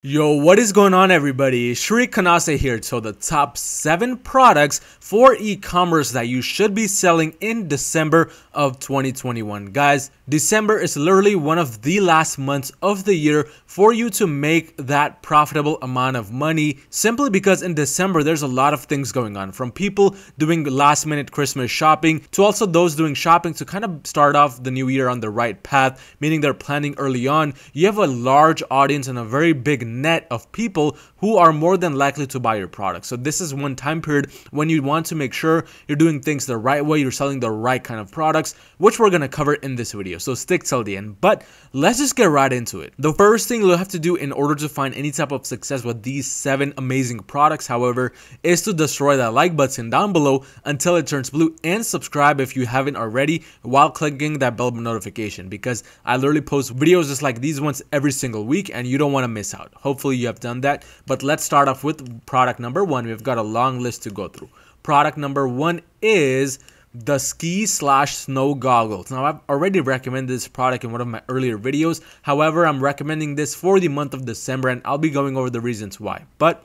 Yo, what is going on everybody? Shri Kanase here. So the top 7 products for e-commerce that you should be selling in December of 2021. Guys, December is literally one of the last months of the year for you to make that profitable amount of money, simply because in December there's a lot of things going on, from people doing last minute Christmas shopping to also those doing shopping to kind of start off the new year on the right path, meaning they're planning early on. You have a large audience and a very big net of people who are more than likely to buy your product. So this is one time period when you want to make sure you're doing things the right way, you're selling the right kind of products, which we're going to cover in this video. So stick till the end, but let's just get right into it. The first thing you'll have to do in order to find any type of success with these 7 amazing products, however, is to destroy that like button down below until it turns blue, and subscribe if you haven't already while clicking that bell notification, because I literally post videos just like these ones every single week and you don't want to miss out. Hopefully you have done that, but let's start off with product number 1. We've got a long list to go through. Product number 1 is the ski/snow goggles. Now, I've already recommended this product in one of my earlier videos. However, I'm recommending this for the month of December, and I'll be going over the reasons why. But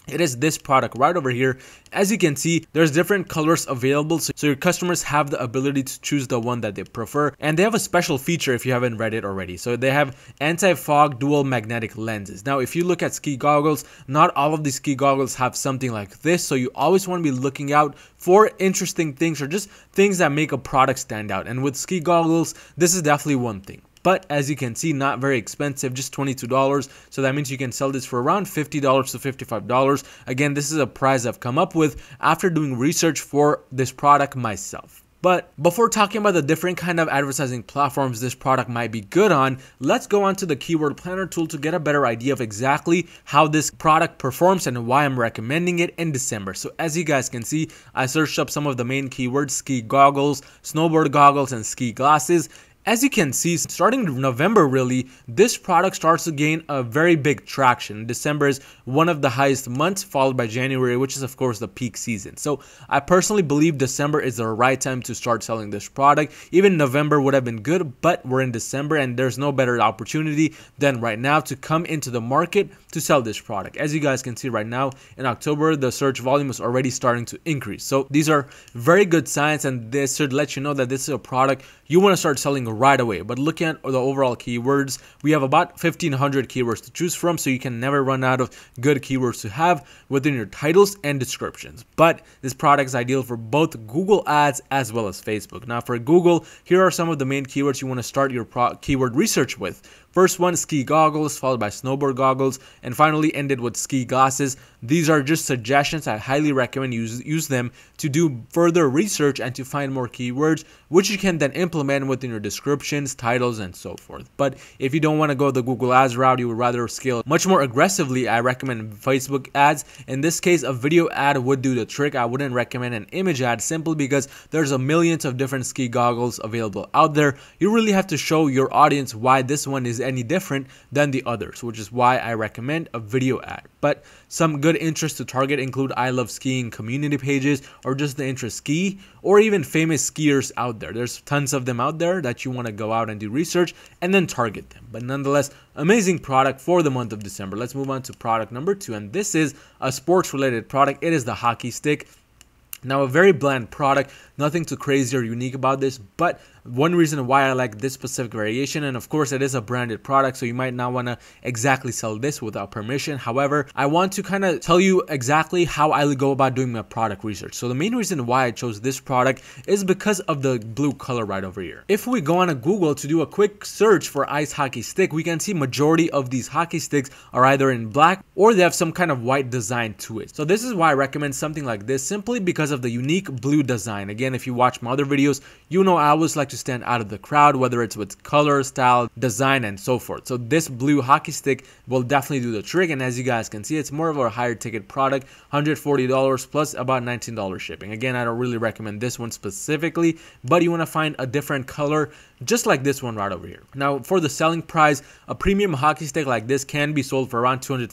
it is this product right over here. As you can see, there's different colors available, so your customers have the ability to choose the one that they prefer. And they have a special feature if you haven't read it already. So they have anti-fog dual magnetic lenses. Now, if you look at ski goggles, not all of the ski goggles have something like this. So you always want to be looking out for interesting things or just things that make a product stand out. And with ski goggles, this is definitely one thing. But as you can see, not very expensive, just $22. So that means you can sell this for around $50 to $55. Again, this is a price I've come up with after doing research for this product myself. But before talking about the different kind of advertising platforms this product might be good on, let's go on to the keyword planner tool to get a better idea of exactly how this product performs and why I'm recommending it in December. So as you guys can see, I searched up some of the main keywords: ski goggles, snowboard goggles, and ski glasses. As you can see, starting November, really, this product starts to gain a very big traction. December is one of the highest months, followed by January, which is of course the peak season. So I personally believe December is the right time to start selling this product. Even November would have been good, but we're in December and there's no better opportunity than right now to come into the market to sell this product. As you guys can see right now, in October, the search volume is already starting to increase. So these are very good signs, and this should let you know that this is a product you want to start selling right away. But looking at the overall keywords, we have about 1,500 keywords to choose from, so you can never run out of good keywords to have within your titles and descriptions. But this product is ideal for both Google ads as well as Facebook. Now for Google, here are some of the main keywords you want to start your keyword research with. First one, ski goggles, followed by snowboard goggles, and finally ended with ski glasses. These are just suggestions. I highly recommend you use them to do further research and to find more keywords, which you can then implement within your descriptions, titles, and so forth. But if you don't want to go the Google ads route, you would rather scale much more aggressively, I recommend Facebook ads. In this case, a video ad would do the trick. I wouldn't recommend an image ad, simply because there's a millions of different ski goggles available out there. You really have to show your audience why this one is any different than the others, which is why I recommend a video ad. But some good interests to target include I love skiing community pages, or just the interest ski, or even famous skiers out there. There's tons of them out there that you want to go out and do research and then target them. But nonetheless, amazing product for the month of December. Let's move on to product number 2, and this is a sports related product. It is the hockey stick. Now, a very bland product, nothing too crazy or unique about this, but one reason why I like this specific variation, and of course it is a branded product, so you might not want to exactly sell this without permission. However, I want to kind of tell you exactly how I go about doing my product research. So the main reason why I chose this product is because of the blue color right over here. If we go on to Google to do a quick search for ice hockey stick, we can see majority of these hockey sticks are either in black or they have some kind of white design to it. So this is why I recommend something like this, simply because of the unique blue design. Again, if you watch my other videos, you know I always like to stand out of the crowd, whether it's with color, style, design, and so forth. So this blue hockey stick will definitely do the trick. And as you guys can see, it's more of a higher ticket product, $140 plus about $19 shipping. Again, I don't really recommend this one specifically, but you want to find a different color just like this one right over here. Now for the selling price, a premium hockey stick like this can be sold for around $240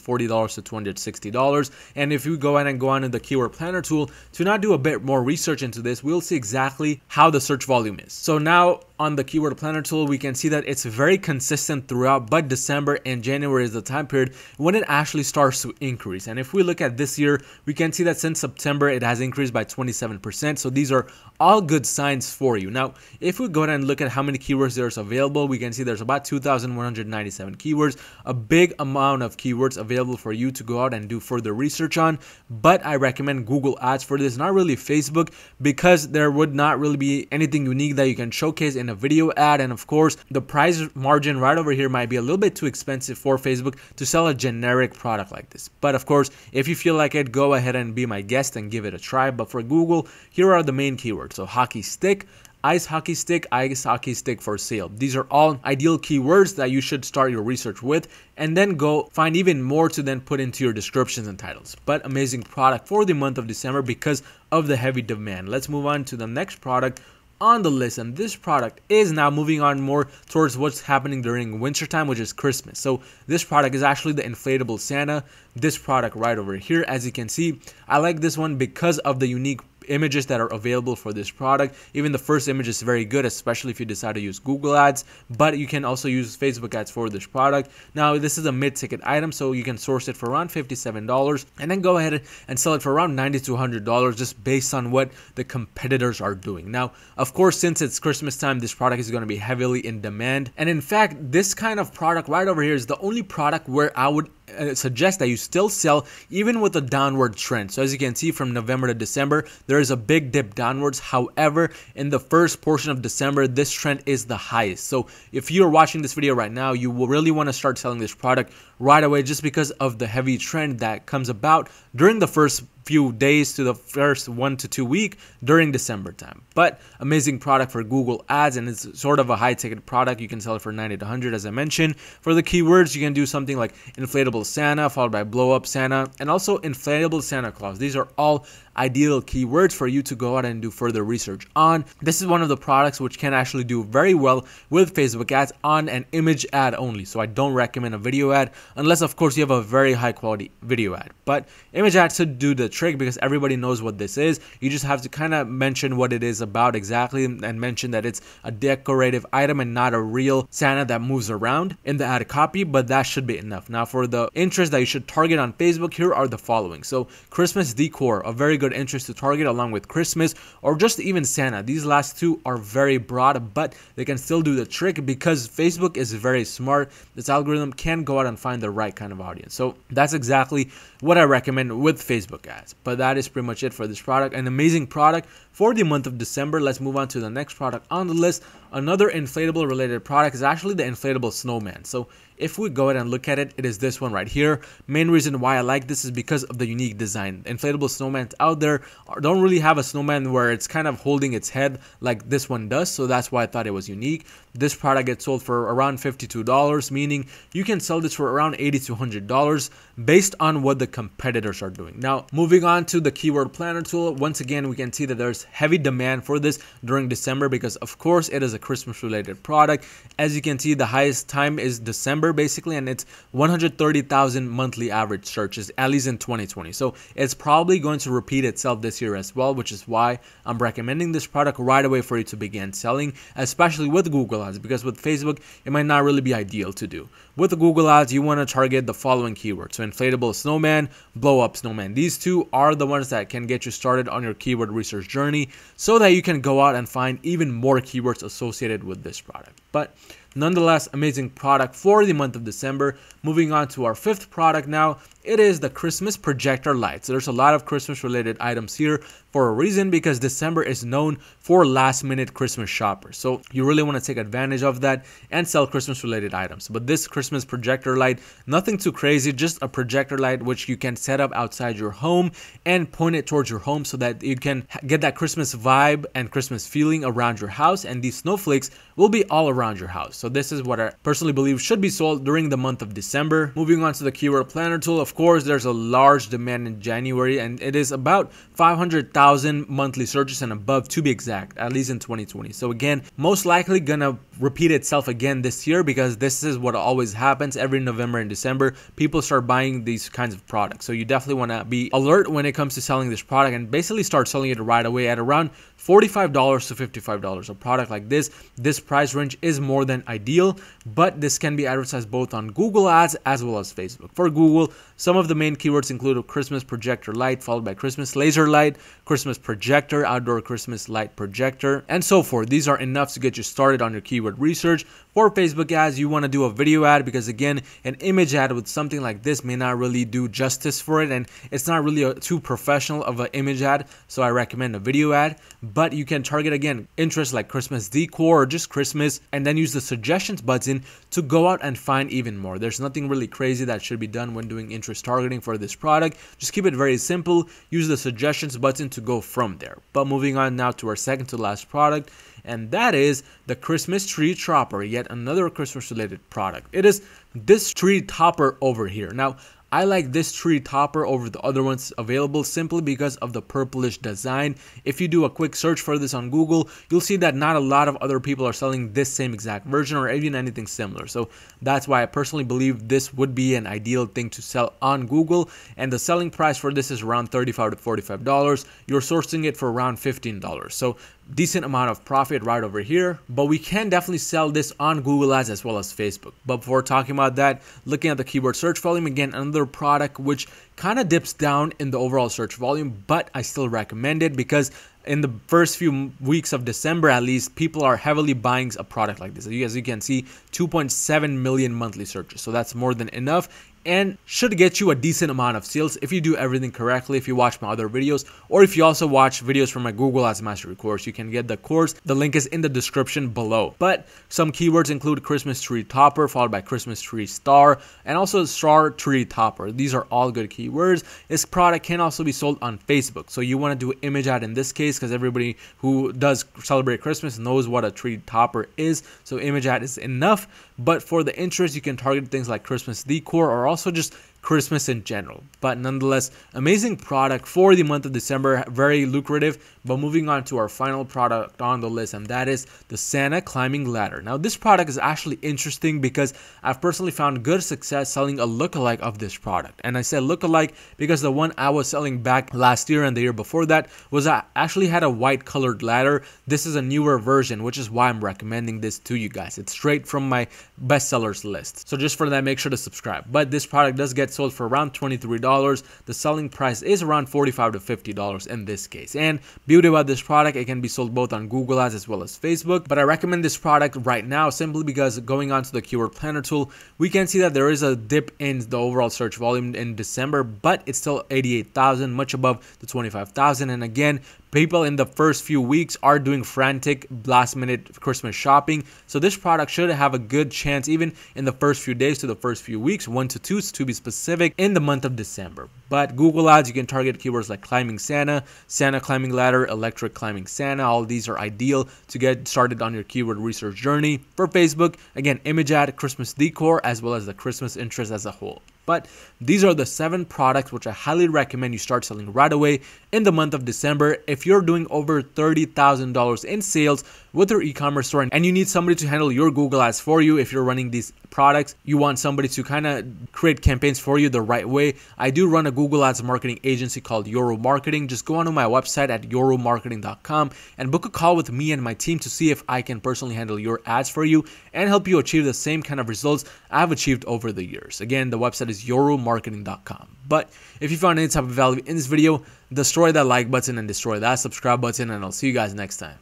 to $260. And if you go ahead and go on to the keyword planner tool to now do a bit more research into this, we'll see exactly how the search volume is. So now on the keyword planner tool, we can see that it's very consistent throughout, but December and January is the time period when it actually starts to increase. And if we look at this year, we can see that since September, it has increased by 27%. So these are all good signs for you. Now, if we go ahead and look at how many keywords there's available, we can see there's about 2,197 keywords, a big amount of keywords available for you to go out and do further research on. But I recommend Google Ads for this, not really Facebook, because there would not really be anything unique that you can showcase in a video ad. And of course, the price margin right over here might be a little bit too expensive for Facebook to sell a generic product like this. But of course, if you feel like it, go ahead and be my guest and give it a try. But for Google, here are the main keywords. So hockey stick, ice hockey stick for sale. These are all ideal keywords that you should start your research with, and then go find even more to then put into your descriptions and titles. But amazing product for the month of December because of the heavy demand. Let's move on to the next product on the list, and this product is now moving on more towards what's happening during winter time, which is Christmas. So this product is actually the Inflatable Santa. This product right over here, as you can see, I like this one because of the unique images that are available for this product. Even the first image is very good, especially if you decide to use Google Ads, but you can also use Facebook Ads for this product. Now, this is a mid-ticket item, so you can source it for around $57 and then go ahead and sell it for around $90 to $100 just based on what the competitors are doing. Now, of course, since it's Christmas time, this product is going to be heavily in demand. And in fact, this kind of product right over here is the only product where I would suggest that you still sell even with a downward trend. So as you can see, from November to December, there is a big dip downwards. However, in the first portion of December, this trend is the highest. So if you're watching this video right now, you will really want to start selling this product right away just because of the heavy trend that comes about during the first few days to the first 1 to 2 weeks during December time. But amazing product for Google Ads, and it's sort of a high ticket product. You can sell it for $90 to $100, as I mentioned. For the keywords, you can do something like Inflatable Santa followed by Blow Up Santa, and also Inflatable Santa Claus. These are all ideal keywords for you to go out and do further research on. This is one of the products which can actually do very well with Facebook ads on an image ad only. So I don't recommend a video ad unless, of course, you have a very high quality video ad. But image ads should do the trick because everybody knows what this is. You just have to kind of mention what it is about exactly and mention that it's a decorative item and not a real Santa that moves around in the ad copy, but that should be enough. Now, for the interest that you should target on Facebook, here are the following. So Christmas decor, a very good interest to target along with Christmas or just even Santa. These last two are very broad, but they can still do the trick because Facebook is very smart. This algorithm can go out and find the right kind of audience. So that's exactly what I recommend with Facebook ads. But that is pretty much it for this product. An amazing product for the month of December. Let's move on to the next product on the list. Another inflatable related product is actually the Inflatable Snowman. So if we go ahead and look at it, it is this one right here. Main reason why I like this is because of the unique design. Inflatable snowmans out there don't really have a snowman where it's kind of holding its head like this one does. So that's why I thought it was unique. This product gets sold for around $52, meaning you can sell this for around $80 to $100 based on what the competitors are doing. Now, moving on to the keyword planner tool. Once again, we can see that there's heavy demand for this during December because, of course, it is a Christmas related product. As you can see, the highest time is December basically, and it's 130,000 monthly average searches, at least in 2020. So it's probably going to repeat itself this year as well, which is why I'm recommending this product right away for you to begin selling, especially with Google Ads, because with Facebook, it might not really be ideal to do. With the Google Ads, you want to target the following keywords. So Inflatable Snowman, Blow Up Snowman. These two are the ones that can get you started on your keyword research journey so that you can go out and find even more keywords associated with this product. But nonetheless, amazing product for the month of December. Moving on to our fifth product now. It is the Christmas projector light. So there's a lot of Christmas related items here for a reason, because December is known for last minute Christmas shoppers. So you really want to take advantage of that and sell Christmas related items. But this Christmas projector light, nothing too crazy, just a projector light which you can set up outside your home and point it towards your home so that you can get that Christmas vibe and Christmas feeling around your house, and these snowflakes will be all around your house. So this is what I personally believe should be sold during the month of December. Moving on to the keyword planner tool. Of course, there's a large demand in January, and it is about 500,000 monthly searches and above, to be exact, at least in 2020. So again, most likely gonna repeat itself again this year, because this is what always happens every November and December. People start buying these kinds of products. So you definitely want to be alert when it comes to selling this product and basically start selling it right away at around $45 to $55. A product like this price range is more than ideal, but this can be advertised both on Google Ads as well as Facebook. For Google, some of the main keywords include a Christmas projector light followed by Christmas laser light, Christmas projector, outdoor Christmas light projector, and so forth. These are enough to get you started on your keyword research. For Facebook ads, you want to do a video ad because, again, an image ad with something like this may not really do justice for it, and it's not really too professional of an image ad, so I recommend a video ad. But you can target, again, interests like Christmas decor or just Christmas, and then use the suggestions button to go out and find even more. There's nothing really crazy that should be done when doing interest targeting for this product. Just keep it very simple. Use the suggestions button to go from there. But moving on now to our second to last product, and that is the Christmas tree topper, yet another Christmas related product. It is this tree topper over here. Now, I like this tree topper over the other ones available simply because of the purplish design. If you do a quick search for this on Google, you'll see that not a lot of other people are selling this same exact version or even anything similar. So that's why I personally believe this would be an ideal thing to sell on Google. And the selling price for this is around $35 to $45. You're sourcing it for around $15. So decent amount of profit right over here, but we can definitely sell this on Google Ads as well as Facebook. But before talking about that, looking at the keyword search volume, again, another product which kind of dips down in the overall search volume, but I still recommend it because in the first few weeks of December, at least, people are heavily buying a product like this. As you can see, 2.7 million monthly searches. So that's more than enough and should get you a decent amount of sales if you do everything correctly, if you watch my other videos, or if you also watch videos from my Google Ads Mastery course. You can get the course. The link is in the description below. But some keywords include Christmas tree topper followed by Christmas tree star and also star tree topper. These are all good keywords. This product can also be sold on Facebook. So you want to do an image ad in this case because everybody who does celebrate Christmas knows what a tree topper is. So image ad is enough. But for the interest, you can target things like Christmas decor or also just Christmas in general. But nonetheless, amazing product for the month of December, very lucrative. But moving on to our final product on the list, and that is the Santa climbing ladder. Now this product is actually interesting because I've personally found good success selling a lookalike of this product. And I said lookalike because the one I was selling back last year and the year before that was actually had a white colored ladder. This is a newer version, which is why I'm recommending this to you guys. It's straight from my bestsellers list. So just for that, make sure to subscribe. But this product does get sold for around $23. The selling price is around $45 to $50 in this case. And beauty about this product, it can be sold both on Google Ads as well as Facebook. But I recommend this product right now simply because going on to the keyword planner tool, we can see that there is a dip in the overall search volume in December, but it's still 88,000, much above the 25,000. And again, people in the first few weeks are doing frantic last minute Christmas shopping. So this product should have a good chance even in the first few days to the first few weeks, 1 to 2 to be specific, in the month of December. But Google Ads, you can target keywords like climbing Santa, Santa climbing ladder, electric climbing Santa. All these are ideal to get started on your keyword research journey. For Facebook, again, image ad, Christmas decor, as well as the Christmas interest as a whole. But these are the 7 products which I highly recommend you start selling right away in the month of December. If you're doing over $30,000 in sales with your e-commerce store and you need somebody to handle your Google Ads for you, if you're running these products, you want somebody to kind of create campaigns for you the right way, I do run a Google Ads marketing agency called Yoro Marketing. Just go onto my website at yoromarketing.com and book a call with me and my team to see if I can personally handle your ads for you and help you achieve the same kind of results I've achieved over the years. Again, the website is yoromarketing.com. But if you found any type of value in this video, destroy that like button and destroy that subscribe button, and I'll see you guys next time.